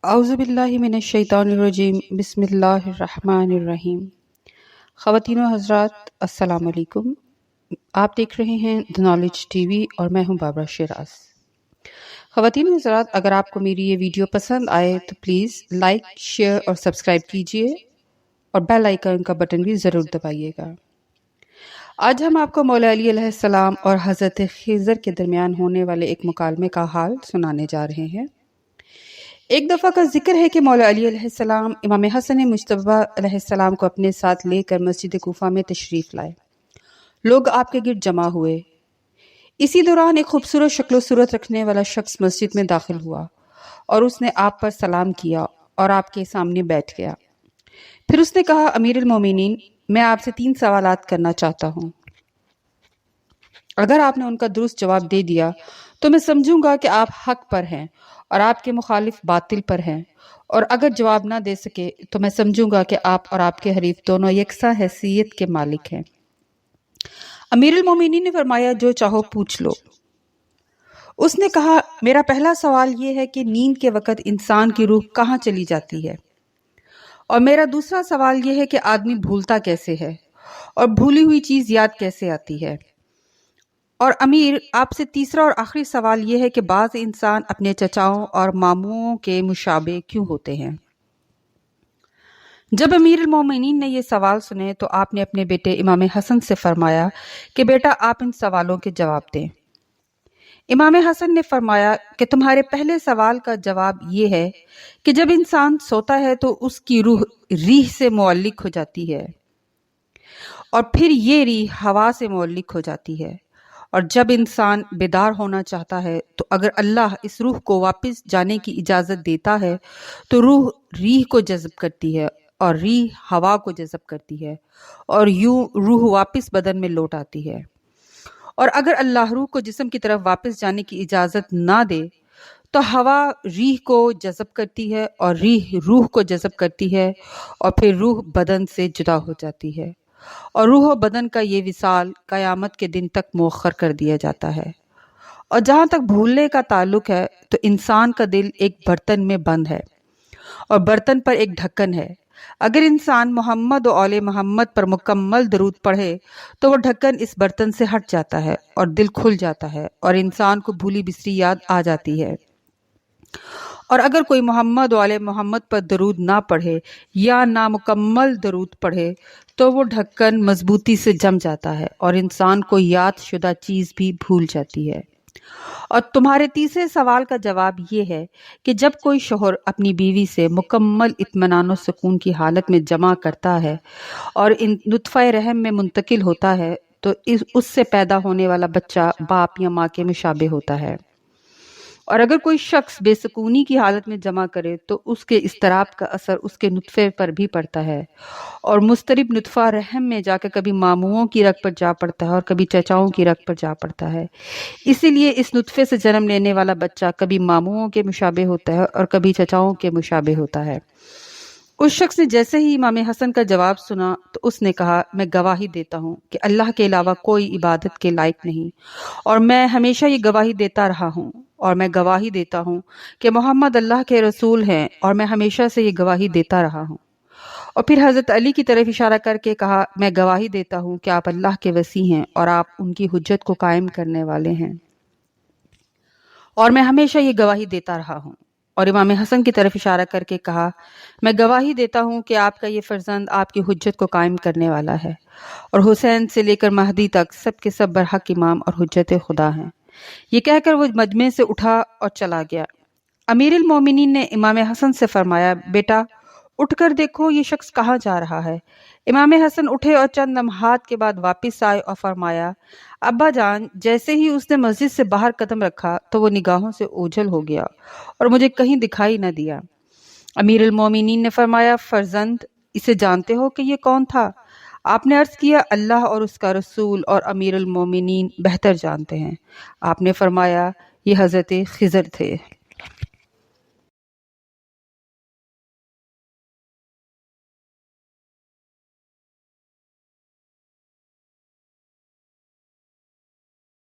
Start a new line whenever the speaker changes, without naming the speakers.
اعوذ باللہ من الشیطان الرجیم بسم اللہ الرحمن الرحیم۔ خواتین و حضرات السلام علیکم۔ آپ دیکھ رہے ہیں دی نالج ٹی وی اور میں ہوں بابرا شیراز۔ خواتین و حضرات، اگر آپ کو میری یہ ویڈیو پسند آئے تو پلیز لائک، شیئر اور سبسکرائب کیجئے اور بیل آئیکن کا بٹن بھی ضرور دبائیے گا۔ آج ہم آپ کو مولا علی علیہ السلام اور حضرت خضر کے درمیان ہونے والے ایک مکالمے کا حال سنانے جا رہے ہیں۔ ایک دفعہ کا ذکر ہے کہ مولا علی علیہ السلام امام حسن مجتبی علیہ السلام کو اپنے ساتھ لے کر مسجد کوفہ میں تشریف لائے۔ لوگ آپ کے گرد جمع ہوئے۔ اسی دوران ایک خوبصورت شکل و صورت رکھنے والا شخص مسجد میں داخل ہوا اور اس نے آپ پر سلام کیا اور آپ کے سامنے بیٹھ گیا۔ پھر اس نے کہا، امیر المومنین، میں آپ سے 3 سوالات کرنا چاہتا ہوں۔ اگر آپ نے ان کا درست جواب دے دیا تو میں سمجھوں گا کہ آپ حق پر ہیں اور آپ کے مخالف باطل پر ہیں، اور اگر جواب نہ دے سکے تو میں سمجھوں گا کہ آپ اور آپ کے حریف دونوں یکساں حیثیت کے مالک ہیں۔ امیر المومنین نے فرمایا، جو چاہو پوچھ لو۔ اس نے کہا، میرا پہلا سوال یہ ہے کہ نیند کے وقت انسان کی روح کہاں چلی جاتی ہے، اور میرا دوسرا سوال یہ ہے کہ آدمی بھولتا کیسے ہے اور بھولی ہوئی چیز یاد کیسے آتی ہے، اور امیر، آپ سے تیسرا اور آخری سوال یہ ہے کہ بعض انسان اپنے چچاؤں اور ماموں کے مشابہ کیوں ہوتے ہیں۔ جب امیر المومنین نے یہ سوال سنے تو آپ نے اپنے بیٹے امام حسن سے فرمایا کہ بیٹا، آپ ان سوالوں کے جواب دیں۔ امام حسن نے فرمایا کہ تمہارے پہلے سوال کا جواب یہ ہے کہ جب انسان سوتا ہے تو اس کی روح ریح سے معلق ہو جاتی ہے، اور پھر یہ ریح ہوا سے معلق ہو جاتی ہے، اور جب انسان بیدار ہونا چاہتا ہے تو اگر اللہ اس روح کو واپس جانے کی اجازت دیتا ہے تو روح ریح کو جذب کرتی ہے اور ریح ہوا کو جذب کرتی ہے، اور یوں روح واپس بدن میں لوٹ آتی ہے، اور اگر اللہ روح کو جسم کی طرف واپس جانے کی اجازت نہ دے تو ہوا ریح کو جذب کرتی ہے اور ریح روح کو جذب کرتی ہے، اور پھر روح بدن سے جدا ہو جاتی ہے، اور روح و بدن کا یہ وصال قیامت کے دن تک مؤخر کر دیا جاتا ہے۔ اور جہاں تک بھولنے کا تعلق ہے تو انسان کا دل ایک برتن میں بند ہے اور برتن پر ایک ڈھکن ہے۔ اگر انسان محمد و آل محمد پر مکمل درود پڑھے تو وہ ڈھکن اس برتن سے ہٹ جاتا ہے اور دل کھل جاتا ہے اور انسان کو بھولی بسری یاد آ جاتی ہے، اور اگر کوئی محمد و آل محمد پر درود نہ پڑھے یا نامکمل درود پڑھے تو وہ ڈھکن مضبوطی سے جم جاتا ہے اور انسان کو یاد شدہ چیز بھی بھول جاتی ہے۔ اور تمہارے تیسرے سوال کا جواب یہ ہے کہ جب کوئی شوہر اپنی بیوی سے مکمل اطمینان و سکون کی حالت میں جمع کرتا ہے اور ان نطفہ رحم میں منتقل ہوتا ہے تو اس سے پیدا ہونے والا بچہ باپ یا ماں کے مشابہ ہوتا ہے، اور اگر کوئی شخص بے سکونی کی حالت میں جمع کرے تو اس کے اضطراب کا اثر اس کے نطفے پر بھی پڑتا ہے، اور مضطرب نطفہ رحم میں جا کے کبھی ماموؤں کی رگ پر جا پڑتا ہے اور کبھی چچاؤں کی رگ پر جا پڑتا ہے۔ اسی لیے اس نطفے سے جنم لینے والا بچہ کبھی ماموؤں کے مشابہ ہوتا ہے اور کبھی چچاؤں کے مشابہ ہوتا ہے۔ اس شخص نے جیسے ہی امام حسن کا جواب سنا تو اس نے کہا، میں گواہی دیتا ہوں کہ اللہ کے علاوہ کوئی عبادت کے لائق نہیں، اور میں ہمیشہ یہ گواہی دیتا رہا ہوں، اور میں گواہی دیتا ہوں کہ محمد اللہ کے رسول ہیں، اور میں ہمیشہ سے یہ گواہی دیتا رہا ہوں۔ اور پھر حضرت علی کی طرف اشارہ کر کے کہا، میں گواہی دیتا ہوں کہ آپ اللہ کے وصی ہیں اور آپ ان کی حجت کو قائم کرنے والے ہیں، اور میں ہمیشہ یہ گواہی دیتا رہا ہوں۔ اور امام حسن کی طرف اشارہ کر کے کہا، میں گواہی دیتا ہوں کہ آپ کا یہ فرزند آپ کی حجت کو قائم کرنے والا ہے، اور حسین سے لے کر مہدی تک سب کے سب برحق امام اور حجت خدا ہیں۔ یہ کہہ کر وہ مجمع سے اٹھا اور چلا گیا۔ امیر المومنین نے امام حسن سے فرمایا، بیٹا اٹھ کر دیکھو یہ شخص کہاں جا رہا ہے۔ امام حسن اٹھے اور چند لمحات کے بعد واپس آئے اور فرمایا، ابا جان، جیسے ہی اس نے مسجد سے باہر قدم رکھا تو وہ نگاہوں سے اوجھل ہو گیا اور مجھے کہیں دکھائی نہ دیا۔ امیر المومنین نے فرمایا، فرزند، اسے جانتے ہو کہ یہ کون تھا؟ آپ نے عرض کیا، اللہ اور اس کا رسول اور امیر المومنین بہتر جانتے ہیں۔ آپ نے فرمایا، یہ حضرت خضر تھے۔